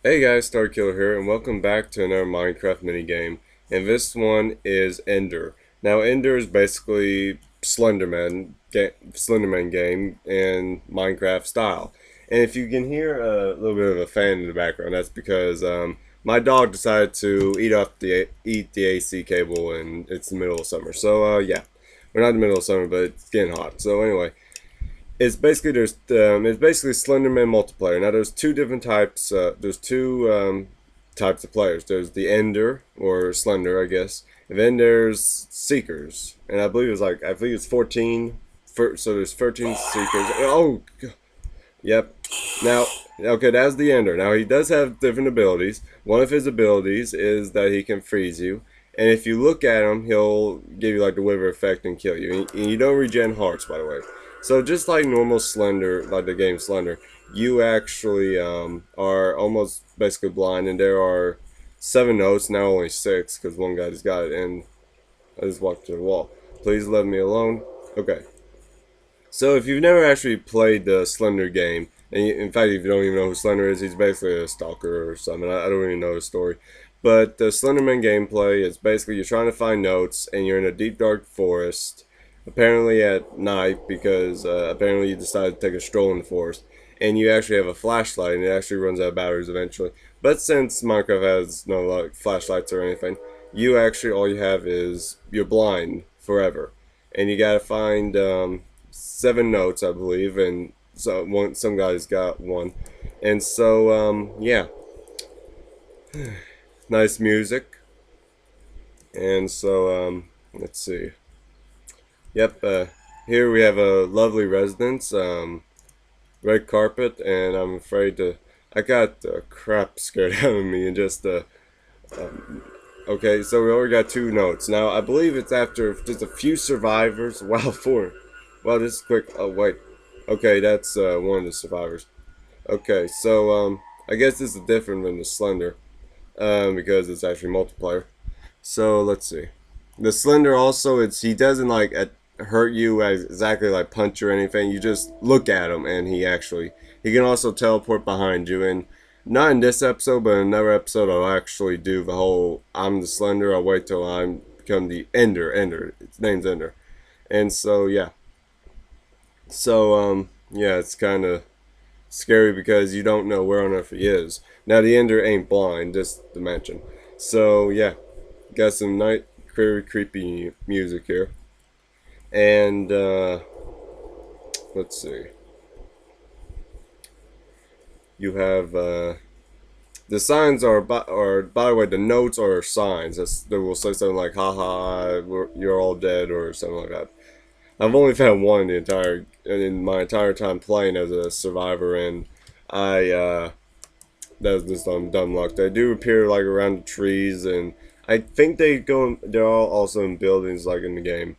Hey guys, Star Killer here, and welcome back to another Minecraft minigame. And this one is Ender. Now, Ender is basically Slenderman game in Minecraft style. And if you can hear a little bit of a fan in the background, that's because my dog decided to eat the AC cable, and it's the middle of summer. So yeah, we're not in the middle of summer, but it's getting hot. So anyway, it's basically Slenderman multiplayer. Now there's two different types. There's two types of players. There's the Ender or Slender, I guess, and then there's Seekers. And I believe it's 14. So there's 13 Seekers. Oh, yep. Now, okay, that's the Ender. Now he does have different abilities. One of his abilities is that he can freeze you. And if you look at him, he'll give you like the wither effect and kill you. And you don't regen hearts, by the way. So just like normal Slender, like the game Slender, you actually are almost basically blind, and there are 7 notes, now only 6, because one guy just got it, and I just walked to the wall. Please let me alone. Okay. So if you've never actually played the Slender game, and in fact if you don't even know who Slender is, he's basically a stalker or something. I don't really know the story. But the Slenderman gameplay is basically you're trying to find notes, and you're in a deep dark forest, apparently at night, because apparently you decided to take a stroll in the forest, and you actually have a flashlight, and it actually runs out of batteries eventually. But since Minecraft has no like flashlights or anything, you actually all you have is you're blind forever, and you gotta find 7 notes, I believe, and some guys got one, and so yeah, nice music, and so let's see. Yep, here we have a lovely residence, red carpet, and I'm afraid to. I got crap scared out of me and just okay, so we already got 2 notes. Now I believe it's after just a few survivors. Wow, 4. Wow, this is quick. Oh wait, okay, that's one of the survivors. Okay, so I guess this is different than the Slender, because it's actually multiplayer. So let's see. The Slender also, it's he doesn't like hurt you as exactly like punch or anything. You just look at him, and he can also teleport behind you. And not in this episode, but in another episode, I'll actually do the whole I'm the Slender. I'll wait till I become the Ender. Ender. Its name's Ender. And so yeah. So yeah, it's kind of scary because you don't know where on earth he is. Now the Ender ain't blind, just to mention. So yeah, got some night very creepy music here, and let's see. You have the signs are by the way, the notes are signs. They will say something like "haha, you're all dead" or something like that. I've only found one in my entire time playing as a survivor, and I that was just dumb luck. They do appear like around the trees, and I think they're all also in buildings like in the game,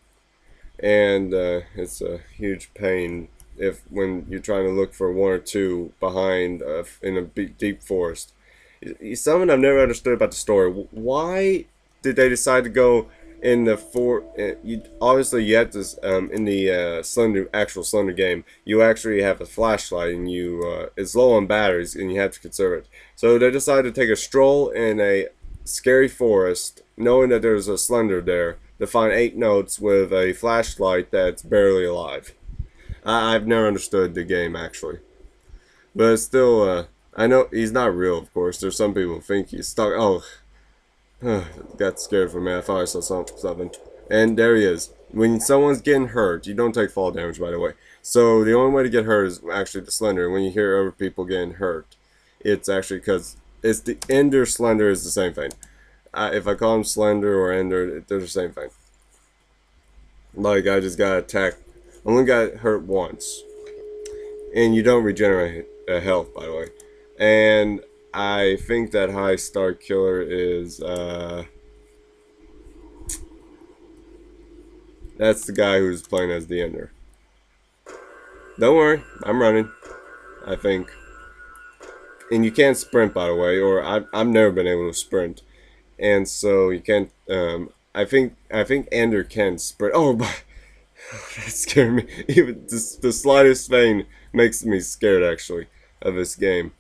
and it's a huge pain if when you're trying to look for one or two behind in a deep forest. Something I've never understood about the story. Why did they decide to go in the obviously you have to in the actual Slender game, you actually have a flashlight, and you it's low on batteries, and you have to conserve it. So they decided to take a stroll in a scary forest, knowing that there's a Slender there, to find 8 notes with a flashlight that's barely alive. I've never understood the game actually, but it's still I know he's not real, of course. There's some people who think he's stuck. Oh, got scared for a minute. I thought I saw something. And there he is. When someone's getting hurt, you don't take fall damage, by the way. So the only way to get hurt is actually the Slender. When you hear other people getting hurt, it's actually because it's the Ender Slender is the same thing. If I call him Slender or Ender, they're the same thing. Like I just got attacked. I only got hurt once, and you don't regenerate health, by the way. And I think that high star killer is that's the guy who's playing as the Ender. Don't worry, I'm running. I think, and you can't sprint, by the way, or I've never been able to sprint, and so you can't. I think Ender can sprint. Oh, but that scared me. Even the slightest thing makes me scared actually of this game.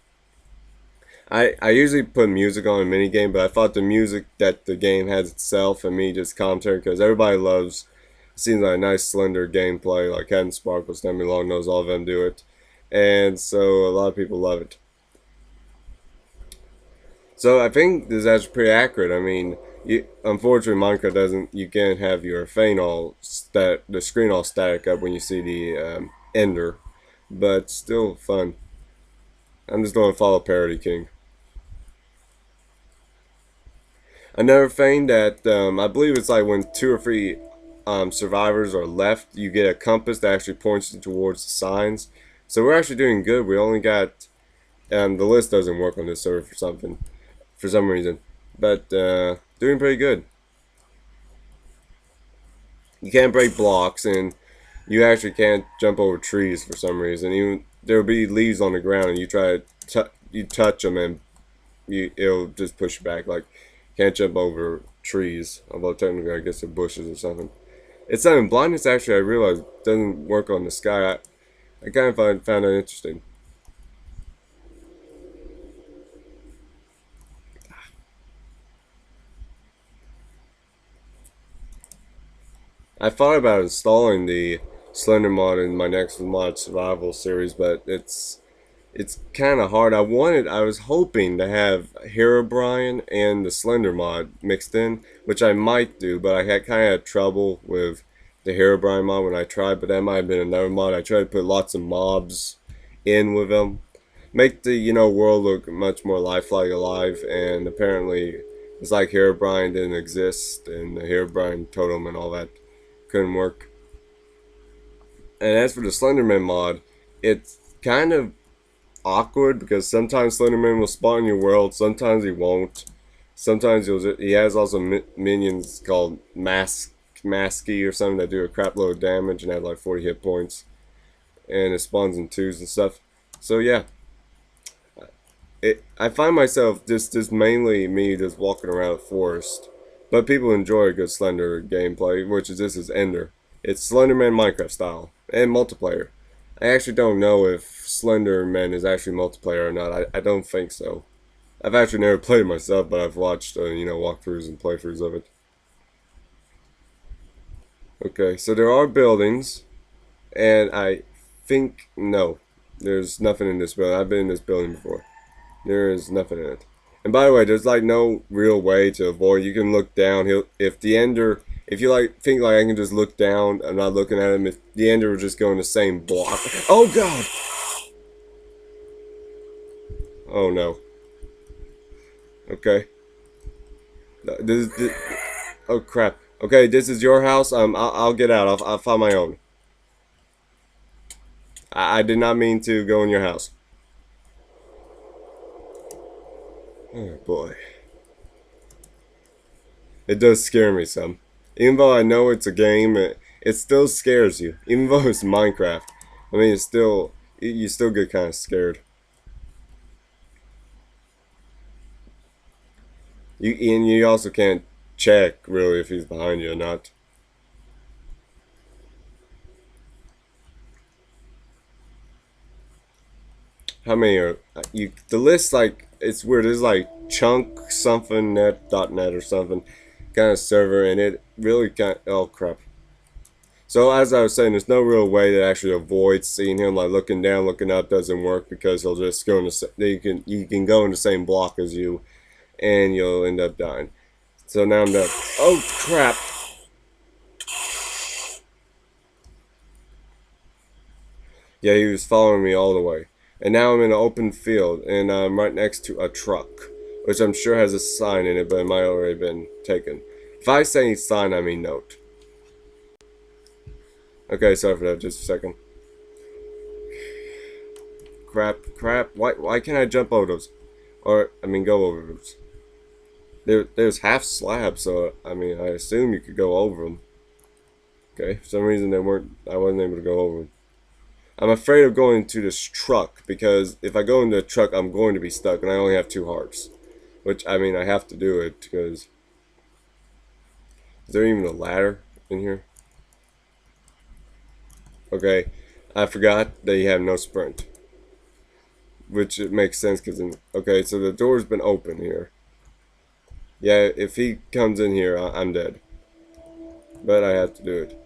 I usually put music on a mini game, but I thought the music that the game has itself and me just commentary because everybody loves. Seems like a nice slender gameplay, like Cat and Sparkle, Stammy Long knows all of them do it, and so a lot of people love it. So I think this is actually pretty accurate. I mean, unfortunately, Minecraft doesn't. You can't have your thing all the screen all static up when you see the Ender, but still fun. I'm just going to follow Parody King. Another thing that I believe it's like when two or three survivors are left, you get a compass that actually points you towards the signs. So we're actually doing good. We only got the list doesn't work on this server for some reason, but doing pretty good. You can't break blocks, and you actually can't jump over trees for some reason. Even there'll be leaves on the ground, and you try to you touch them, and it'll just push you back. Like can't jump over trees, although technically I guess they're bushes or something. It's something blindness actually I realized doesn't work on the sky. I kind of found that interesting. I thought about installing the Slender mod in my next mod survival series, but it's kind of hard. I was hoping to have Herobrine and the Slender mod mixed in, which I might do, but I had kind of trouble with the Herobrine mod when I tried, but that might have been another mod. I tried to put lots of mobs in with them, make the world look much more lifelike, alive, and apparently it's like Herobrine didn't exist, and the Herobrine totem and all that couldn't work. And as for the Slenderman mod, it's kind of awkward because sometimes Slenderman will spawn in your world, sometimes he won't. Sometimes he has also minions called Masky or something that do a crap load of damage and have like 40 hit points, and it spawns in twos and stuff. So yeah, I find myself just mainly me just walking around the forest, but people enjoy a good Slender gameplay, which is this is Ender. It's Slenderman Minecraft style and multiplayer. I actually don't know if Slenderman is actually multiplayer or not. I don't think so. I've actually never played it myself, but I've watched walkthroughs and playthroughs of it. Okay, so there are buildings, and I think no, there's nothing in this building. I've been in this building before. There is nothing in it. And by the way, there's like no real way to avoid. You can look down. If you like think like I can just look down, I'm not looking at him. If the ender will just go in the same block. Oh god. Oh no. Okay. This oh crap. Okay, this is your house. I'll get out. I'll find my own. I did not mean to go in your house. Oh boy. It does scare me some. Even though I know it's a game, it still scares you. Even though it's Minecraft. I mean, it's still, you still get kind of scared. And you also can't check, really, if he's behind you or not. How many are, the list, like, it's weird. There's like chunk something net.net or something kind of server, and it really kind of, oh crap. So as I was saying, there's no real way to actually avoid seeing him. Like looking down, looking up doesn't work because he'll just go in the you can go in the same block as you, and you'll end up dying. So now I'm dead. Oh crap! Yeah, he was following me all the way, and now I'm in an open field, and I'm right next to a truck, which I'm sure has a sign in it, but it might already been taken. If I say sign, I mean note. Okay, sorry for that. Just a second. Crap. Why can't I jump over those? Or, I mean, go over those. There's half slabs, so, I mean, I assume you could go over them. Okay, for some reason I wasn't able to go over them. I'm afraid of going to this truck, because if I go into the truck, I'm going to be stuck, and I only have 2 hearts. Which, I mean, I have to do it, because... Is there even a ladder in here? Okay, I forgot that you have no sprint. which it makes sense because okay, so the door's been open here. Yeah, if he comes in here, I'm dead. But I have to do it.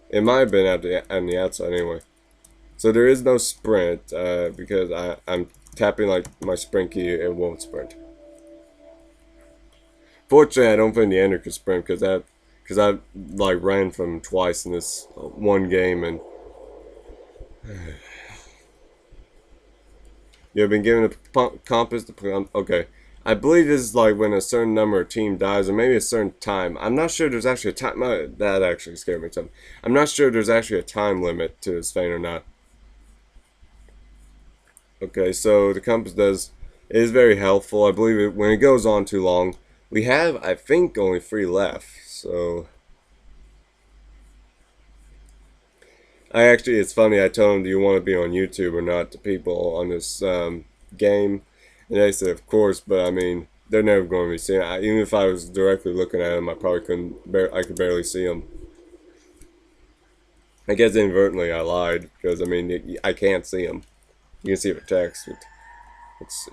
It might have been on the outside anyway. So there is no sprint because I'm tapping like my sprint key. It won't sprint. Fortunately, I don't think the ender could sprint because I like ran from twice in this one game and you have been given a compass to okay. I believe this is like when a certain number of team dies, or maybe a certain time. I'm not sure there's actually a time. That actually scared me some. I'm not sure there's actually a time limit to this thing or not. Okay, so the compass is very helpful. I believe it when it goes on too long. We have, I think, only 3 left. So it's funny. I told them, "Do you want to be on YouTube or not?" To people on this game, and they said, "Of course." But I mean, they're never going to be seeing it. Even if I was directly looking at them, I probably couldn't. I could barely see them. I guess inadvertently I lied because I mean I can't see them. You can see it with text. But let's see.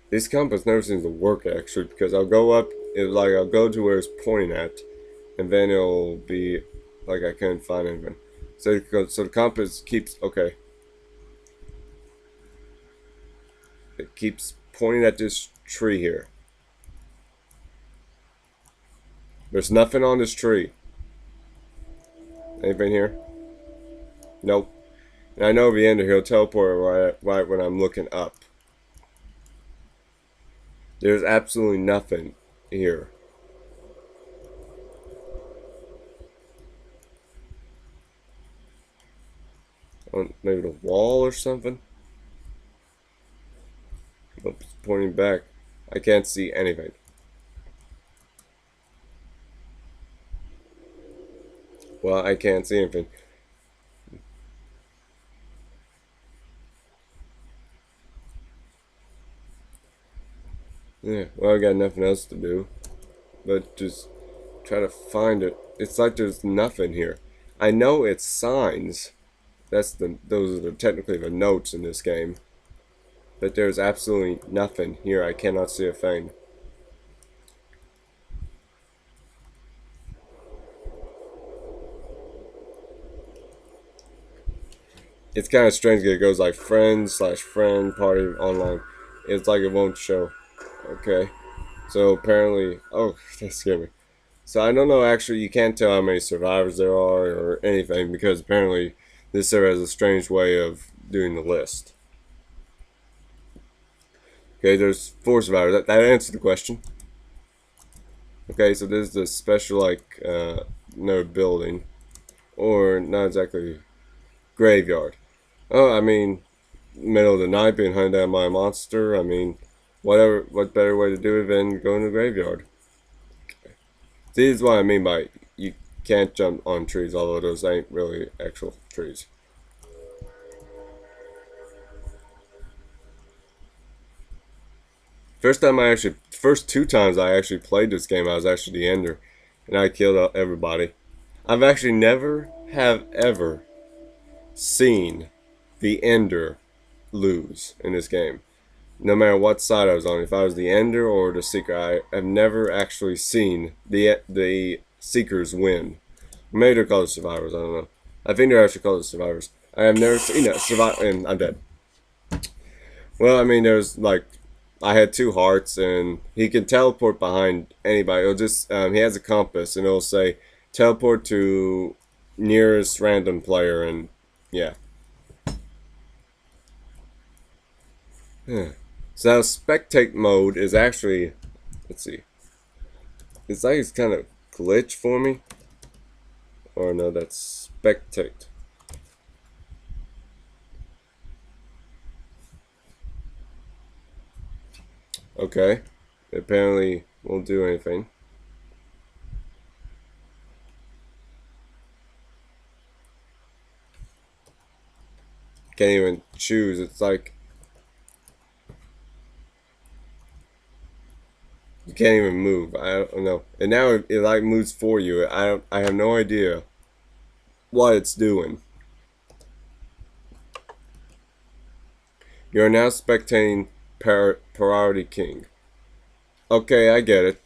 This compass never seems to work actually because I'll go up. It's like I'll go to where it's pointing at, and then it'll be like I can't find anything. So the compass keeps okay. It keeps pointing at this tree here. There's nothing on this tree. Anything here? Nope. And I know the ender he'll teleport right when I'm looking up. There's absolutely nothing here. On maybe the wall or something. Nope, it's pointing back. I can't see anything. Well, I can't see anything. Yeah, well, I got nothing else to do but just try to find it. It's like there's nothing here. I know it's signs. Those are technically the notes in this game. But there's absolutely nothing here. I cannot see a thing. It's kind of strange that it goes like friends slash friend party online. It's like it won't show. Okay. So apparently, oh, that scared me. So I don't know. Actually, you can't tell how many survivors there are or anything because apparently this server has a strange way of doing the list. Okay, there's 4 survivors. That answered the question. Okay, so this is the special like no building, or not exactly graveyard. Oh, I mean, middle of the night being hunted down by a monster. I mean, whatever. What better way to do it than going to the graveyard? See, this is what I mean by you can't jump on trees, although those ain't really actual trees. First 2 times I actually played this game, I was actually the ender, and I killed everybody. I've actually never have ever seen the ender lose in this game. No matter what side I was on, if I was the ender or the seeker, I have never actually seen the seekers win. Maybe they're called survivors. I don't know. I think they're actually called survivors. I have never seen a survivor, and I'm dead. Well, I mean, there's like I had 2 hearts, and he can teleport behind anybody. It'll just he has a compass, and it'll say teleport to nearest random player, and yeah. So now spectate mode is actually, let's see, it's like it's kind of glitch for me, or no, that's spectate. Okay, it apparently won't do anything. Can't even choose. It's like can't even move. I don't know. And now it like moves for you. I have no idea what it's doing. You are now spectating Priority King. Okay, I get it.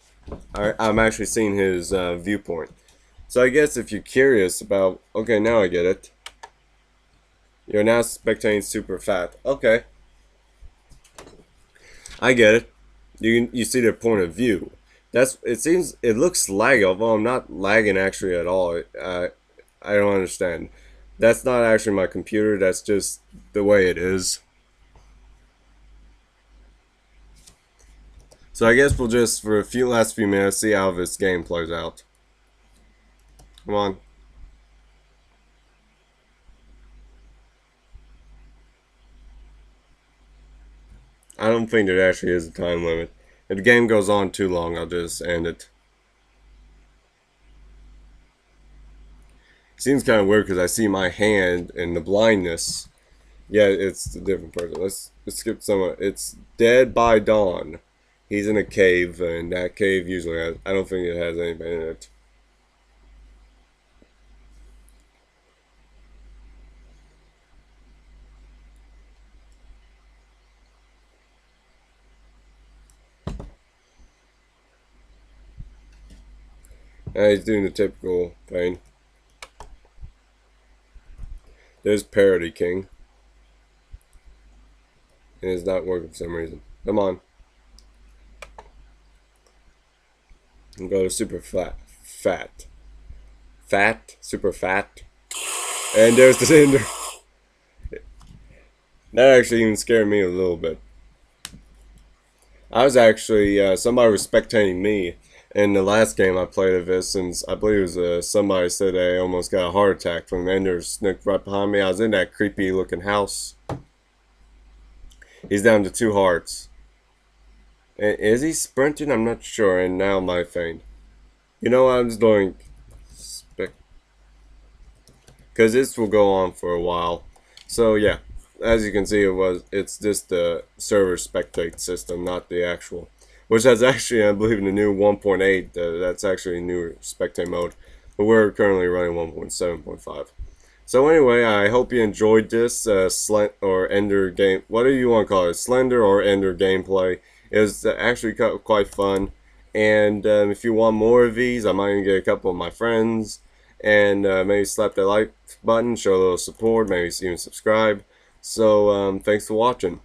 I'm actually seeing his viewpoint. So I guess if you're curious about, okay, now I get it. You're now spectating super fat. Okay, I get it. You see their point of view. It looks laggy, although I'm not lagging actually at all. I don't understand. That's not actually my computer. That's just the way it is. So I guess we'll just for a last few minutes see how this game plays out. Come on. I don't think there actually is a time limit. If the game goes on too long, I'll just end it. Seems kind of weird because I see my hand in the blindness. Yeah, it's a different person. Let's skip someone. It's Dead by Dawn. He's in a cave, and that cave usually has. I don't think it has anything in it. He's doing the typical thing. There's Parody King. And it's not working for some reason. Come on. And go to super fat. Fat. Fat. Super fat. And there's the cinder. That actually even scared me a little bit. I was actually, somebody was spectating me in the last game I played of this, and I believe it was somebody said they almost got a heart attack from the ender snooked right behind me. I was in that creepy looking house. He's down to 2 hearts. And is he sprinting? I'm not sure, and now my faint. You know what, I'm just doing because this will go on for a while. So yeah, as you can see, it's just the server spectate system, not the actual, which has actually, I believe, in the new 1.8. That's actually a newer spectate mode, but we're currently running 1.7.5. So anyway, I hope you enjoyed this or Ender game, whatever you want to call it, Slender or Ender gameplay. It was actually quite fun. And if you want more of these, I might even get a couple of my friends. And maybe slap that like button, show a little support, maybe even subscribe. So thanks for watching.